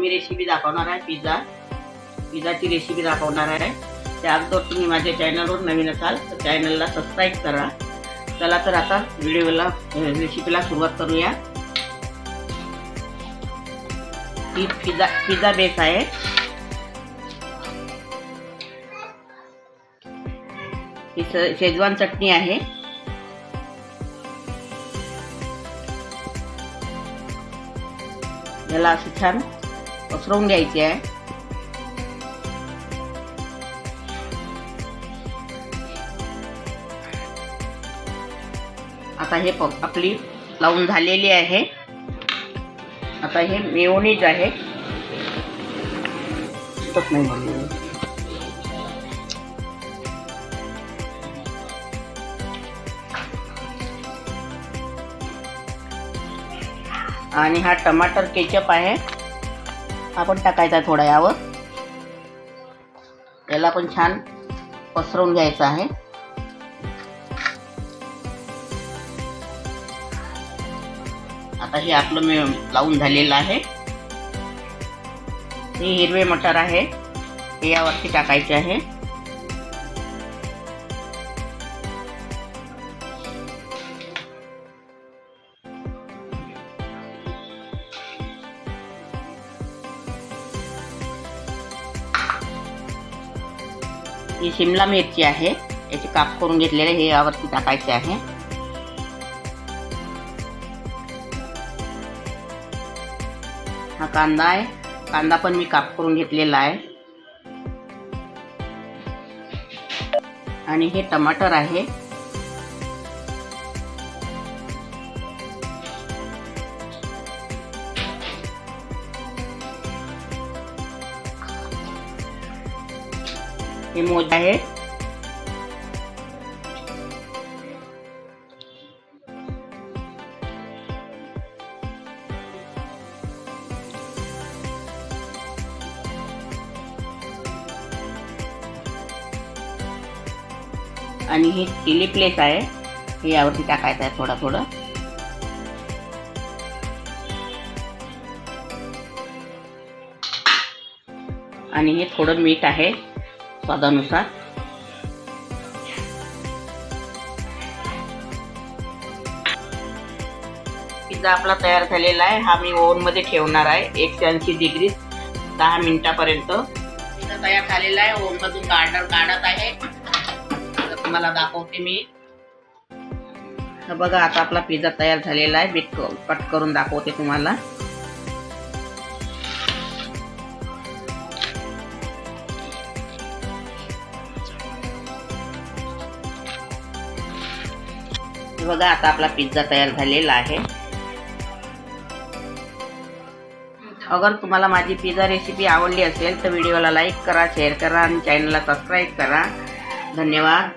मी recipe दाखवणार आहे. पिझ्झाची recipe दाखवणार आहे. त्या अगोदर तुम्ही माझ्या चॅनलवर नवीन असाल तर चॅनलला सबस्क्राईब करा. चला तर आता व्हिडिओला रेसिपीला सुरुवात करूया. ही पिझ्झा बेस आहे. ही शेजवान चटणी आहे. याला असं छान पसरवून घ्यायची आहे. आता हे आपली लावून झालेली आहे. आता हे मेयोनीज आहे. आणि हा टमाटर केचप आहे. आपण टाकायचा थोडा यावर. याला पण छान पसरवून घ्यायचं आहे. आता हे आपलं लावून झालेलं आहे. हे हिरवे मटर आहे. हे यावरती टाकायचे आहे. ही शिमला मिरची आहे. याचे काप करून घेतलेले हे यावरती टाकायचे आहे. हा कांदा आहे. कांदा पण मी काप करून घेतलेला आहे. आणि हे टमाटर आहे. हे मोज आहे. आणि ही चिली फ्लेक्स आहे. हे यावरती टाकायचं आहे थोडं थोडं. आणि हे थोडं मीठ आहे स्वादानुसार. पिझ्झा आपला तयार झालेला आहे. हा मी ओव्हन मध्ये ठेवणार आहे 180 डिग्री 10 मिनिटापर्यंत. पिझ्झा तयार झालेला आहे. ओव्हन मधून काढत आहे. तुम्हाला दाखवते मी. बघा आता आपला पिझ्झा तयार झालेला आहे. मी कट करून दाखवते तुम्हाला. बघा आता आपला पिझ्झा तयार झालेला आहे. अगर तुम्हाला माझी पिझ्झा रेसिपी आवडली असेल तर व्हिडिओला लाईक करा, शेअर करा आणि चॅनलला सबस्क्राईब करा. धन्यवाद.